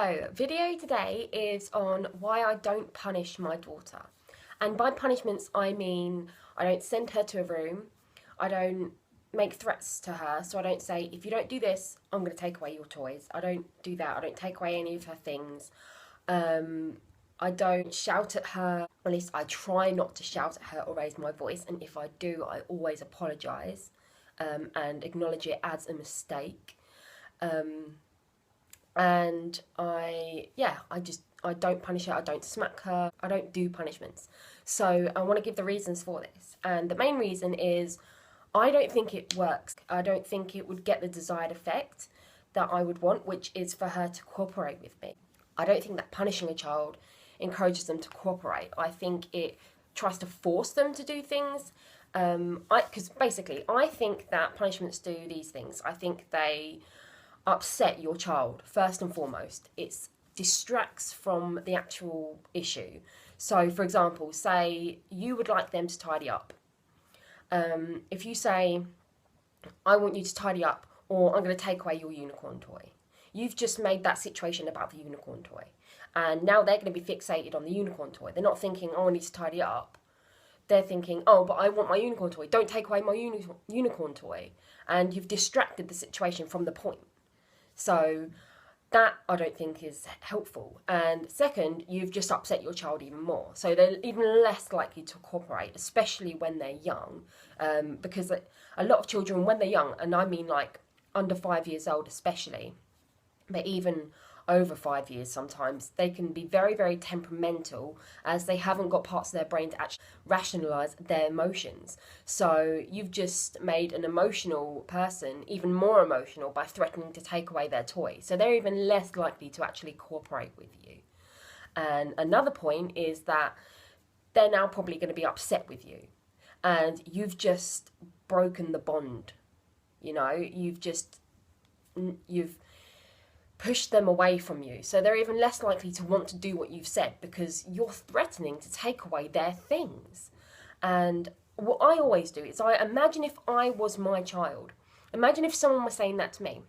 So, video today is on why I don't punish my daughter. And by punishments, I mean I don't send her to a room, I don't make threats to her, so I don't say, if you don't do this, I'm going to take away your toys. I don't do that, I don't take away any of her things. I don't shout at her, or at least I try not to shout at her or raise my voice, and if I do, I always apologise and acknowledge it as a mistake. And I don't punish her, I don't smack her, I don't do punishments. So I want to give the reasons for this. And the main reason is I don't think it works. I don't think it would get the desired effect that I would want, which is for her to cooperate with me. I don't think that punishing a child encourages them to cooperate. I think it tries to force them to do things. Because basically, I think that punishments do these things. I think they upset your child, first and foremost. It distracts from the actual issue. So, for example, say you would like them to tidy up. If you say, I want you to tidy up, or I'm going to take away your unicorn toy, you've just made that situation about the unicorn toy. And now they're going to be fixated on the unicorn toy. They're not thinking, oh, I need to tidy up. They're thinking, oh, but I want my unicorn toy. Don't take away my unicorn toy. And you've distracted the situation from the point. So that I don't think is helpful. And second, you've just upset your child even more. So they're even less likely to cooperate, especially when they're young. Because a lot of children, when they're young, and I mean like under 5 years old especially, but even over 5 years sometimes, they can be very, very temperamental as they haven't got parts of their brain to actually rationalise their emotions. So you've just made an emotional person even more emotional by threatening to take away their toy. So they're even less likely to actually cooperate with you. And another point is that they're now probably going to be upset with you. And you've just broken the bond. You know, you've push them away from you. So they're even less likely to want to do what you've said because you're threatening to take away their things. And what I always do is I imagine if I was my child. Imagine if someone was saying that to me.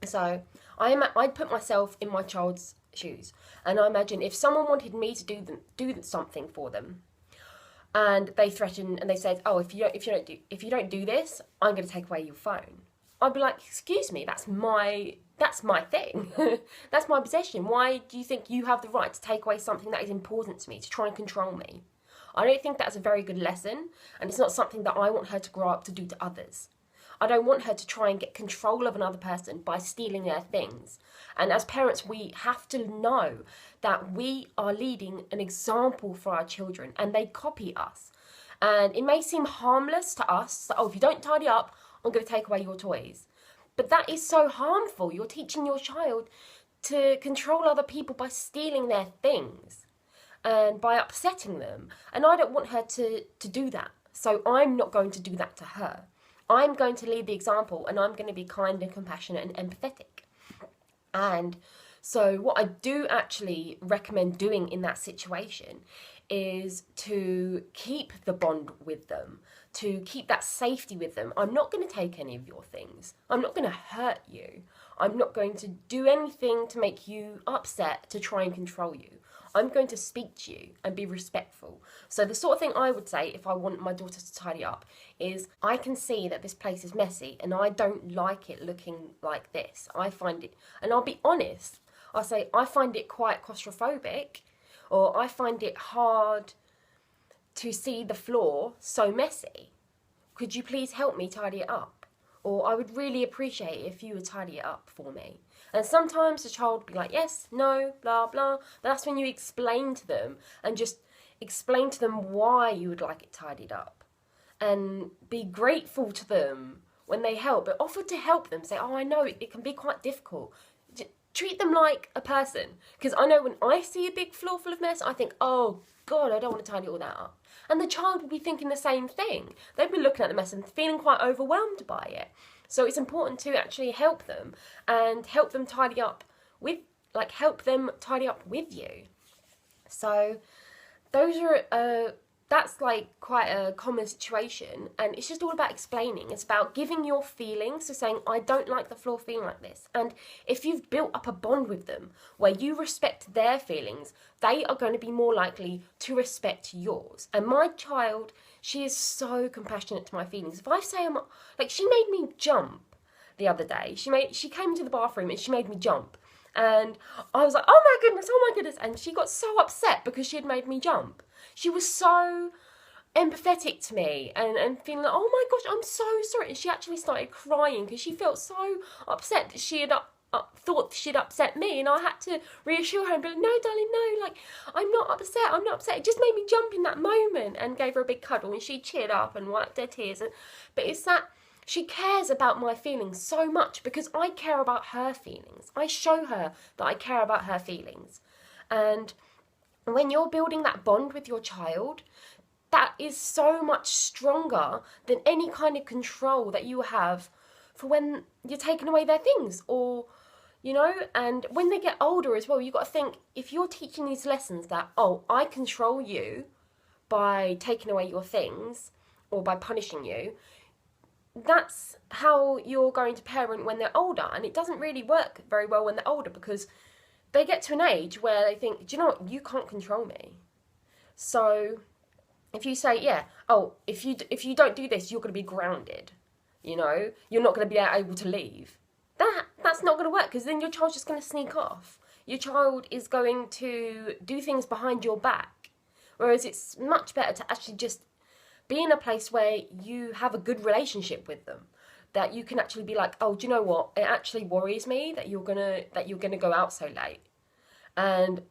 So I'd put myself in my child's shoes. And I imagine if someone wanted me to do something for them, and they threatened and they said, oh, if you don't do this, I'm going to take away your phone. I'd be like, excuse me, that's my thing. That's my possession. Why do you think you have the right to take away something that is important to me, to try and control me? I don't think that's a very good lesson, and it's not something that I want her to grow up to do to others. I don't want her to try and get control of another person by stealing their things. And as parents, we have to know that we are leading an example for our children, and they copy us. And it may seem harmless to us, that, oh, if you don't tidy up, I'm going to take away your toys. But that is so harmful. You're teaching your child to control other people by stealing their things and by upsetting them. And I don't want her to do that. So I'm not going to do that to her. I'm going to lead the example, and I'm going to be kind and compassionate and empathetic. And so what I do actually recommend doing in that situation is to keep the bond with them, to keep that safety with them. I'm not going to take any of your things. I'm not going to hurt you. I'm not going to do anything to make you upset to try and control you. I'm going to speak to you and be respectful. So the sort of thing I would say if I want my daughter to tidy up is, I can see that this place is messy and I don't like it looking like this. I find it, and I'll be honest, I'll say I find it quite claustrophobic, or I find it hard to see the floor so messy. Could you please help me tidy it up? Or I would really appreciate it if you would tidy it up for me. And sometimes the child will be like, yes, no, blah, blah. But that's when you explain to them and just explain to them why you would like it tidied up. And be grateful to them when they help, but offer to help them. Say, oh, I know it can be quite difficult. Treat them like a person. Because I know when I see a big floor full of mess, I think, oh, God, I don't want to tidy all that up. And the child will be thinking the same thing. They'll be looking at the mess and feeling quite overwhelmed by it. So it's important to actually help them and help them tidy up with you. So those are that's like quite a common situation, and it's just all about explaining. It's about giving your feelings, so saying, I don't like the floor feeling like this. And if you've built up a bond with them where you respect their feelings, they are going to be more likely to respect yours. And my child, she is so compassionate to my feelings. If I say I'm like, she made me jump the other day. She came into the bathroom and she made me jump. And I was like, oh my goodness. And she got so upset because she had made me jump. She was so empathetic to me and feeling like, oh my gosh, I'm so sorry. And she actually started crying because she felt so upset that she had thought she'd upset me. And I had to reassure her and be like, no, darling, no, like, I'm not upset. It just made me jump in that moment, and gave her a big cuddle, and she cheered up and wiped her tears. But it's that she cares about my feelings so much because I care about her feelings. I show her that I care about her feelings. And when you're building that bond with your child, that is so much stronger than any kind of control that you have for when you're taking away their things, or, you know. And when they get older as well, you've got to think, if you're teaching these lessons that, oh, I control you by taking away your things or by punishing you, that's how you're going to parent when they're older. And it doesn't really work very well when they're older, because they get to an age where they think, do you know what, you can't control me. So if you say, yeah, oh, if you don't do this, you're going to be grounded, you know, you're not going to be able to leave, that's not going to work, because then your child's just going to sneak off. Your child is going to do things behind your back. Whereas it's much better to actually just be in a place where you have a good relationship with them, that you can actually be like, oh, do you know what, it actually worries me that you're gonna go out so late. And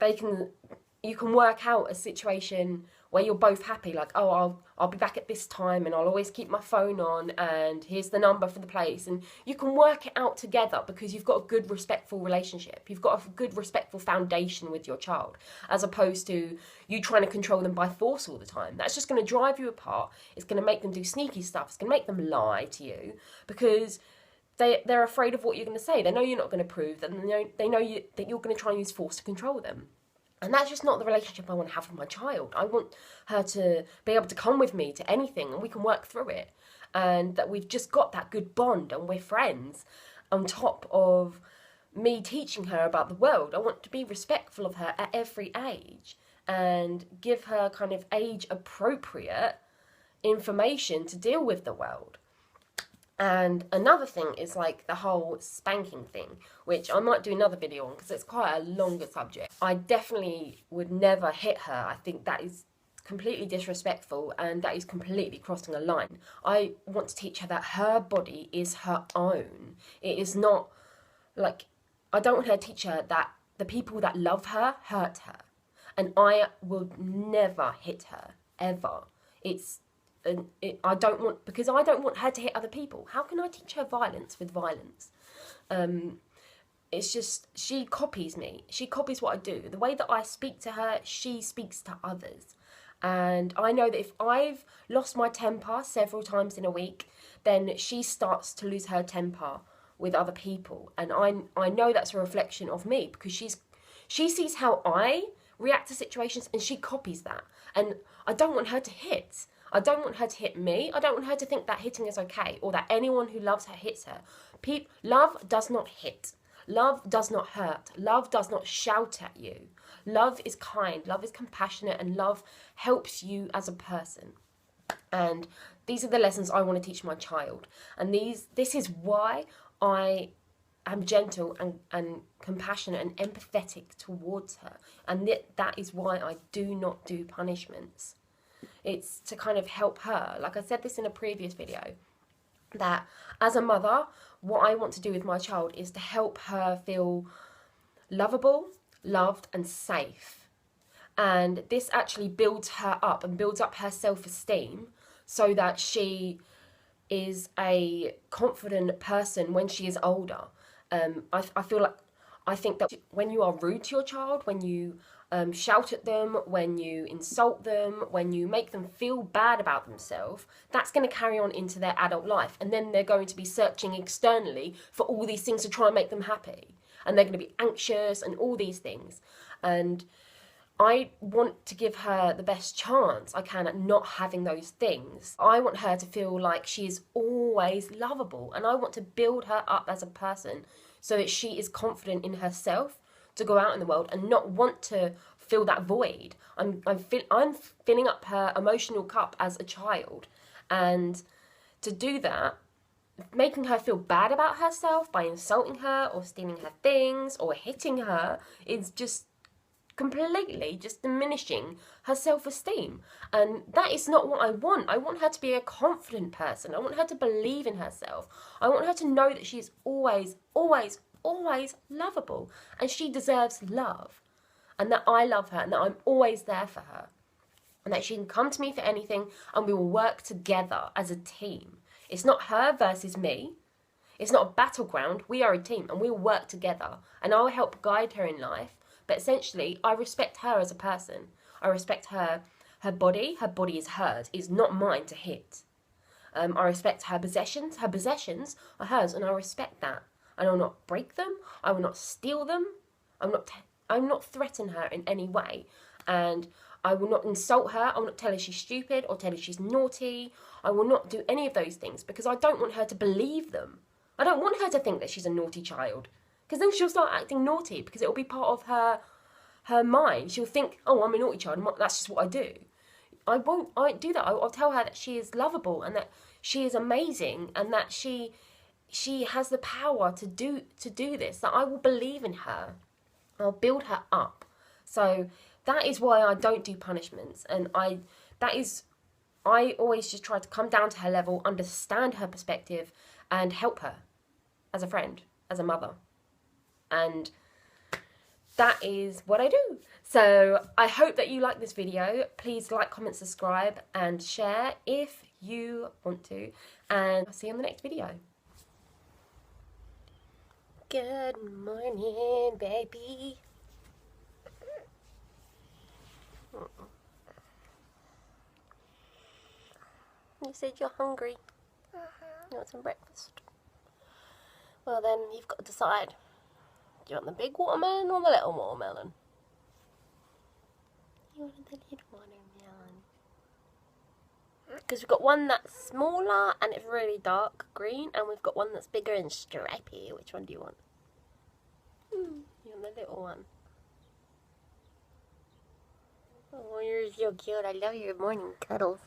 you can work out a situation where you're both happy, like, oh, I'll be back at this time, and I'll always keep my phone on, and here's the number for the place. And you can work it out together because you've got a good, respectful relationship. You've got a good, respectful foundation with your child, as opposed to you trying to control them by force all the time. That's just going to drive you apart. It's going to make them do sneaky stuff. It's going to make them lie to you, because they're afraid of what you're going to say. They know you're not going to prove that. They know that you're going to try and use force to control them. And that's just not the relationship I want to have with my child. I want her to be able to come with me to anything, and we can work through it. And that we've just got that good bond, and we're friends, on top of me teaching her about the world. I want to be respectful of her at every age, and give her kind of age-appropriate information to deal with the world. And another thing is like the whole spanking thing, which I might do another video on because it's quite a longer subject. I definitely would never hit her. I think that is completely disrespectful, and that is completely crossing a line. I want to teach her that her body is her own. It is not like, I don't want her to teach her that the people that love her hurt her. And I will never hit her, ever. I don't want her to hit other people. How can I teach her violence with violence? It's just, she copies me. She copies what I do. The way that I speak to her, she speaks to others. And I know that if I've lost my temper several times in a week, then she starts to lose her temper with other people. And I know that's a reflection of me, because she sees how I react to situations, and she copies that. And I don't want her to hit. I don't want her to hit me. I don't want her to think that hitting is okay, or that anyone who loves her hits her. Love does not hit. Love does not hurt. Love does not shout at you. Love is kind. Love is compassionate, and love helps you as a person. And these are the lessons I want to teach my child. And this is why I am gentle and compassionate and empathetic towards her. And that is why I do not do punishments. It's to kind of help her. Like I said this in a previous video, that as a mother, what I want to do with my child is to help her feel lovable, loved, and safe. And this actually builds her up and builds up her self-esteem, so that she is a confident person when she is older. I think that when you are rude to your child, when you shout at them, when you insult them, when you make them feel bad about themselves, that's going to carry on into their adult life. And then they're going to be searching externally for all these things to try and make them happy. And they're going to be anxious and all these things. And I want to give her the best chance I can at not having those things. I want her to feel like she is always lovable, and I want to build her up as a person so that she is confident in herself to go out in the world and not want to fill that void. I'm filling up her emotional cup as a child, and to do that, making her feel bad about herself by insulting her or stealing her things or hitting her is just completely just diminishing her self-esteem, and that is not what I want. I want her to be a confident person. I want her to believe in herself. I want her to know that she is always, always, always lovable, and she deserves love, and that I love her, and that I'm always there for her, and that she can come to me for anything, and we will work together as a team. It's not her versus me. It's not a battleground. We are a team, and we'll work together, and I'll help guide her in life. But essentially, I respect her as a person. I respect her body. Her body is hers. It's not mine to hit. I respect her possessions. Her possessions are hers, and I respect that. And I will not break them. I will not steal them. I will not threaten her in any way. And I will not insult her. I will not tell her she's stupid or tell her she's naughty. I will not do any of those things because I don't want her to believe them. I don't want her to think that she's a naughty child. Because then she'll start acting naughty because it will be part of her mind. She'll think, oh, I'm a naughty child, that's just what I do. I won't do that. I'll tell her that she is lovable and that she is amazing and that she has the power to do this, that I will believe in her. I'll build her up. So that is why I don't do punishments, and I always just try to come down to her level, understand her perspective, and help her as a friend, as a mother. And that is what I do. So I hope that you like this video. Please like, comment, subscribe, and share if you want to. And I'll see you on the next video. Good morning, baby. You said you're hungry. You want some breakfast? Well then, you've got to decide. Do you want the big watermelon or the little watermelon? You want the little watermelon. Because we've got one that's smaller and it's really dark green, and we've got one that's bigger and stripy. Which one do you want? You want the little one? Oh, you're so cute. I love your morning cuddles.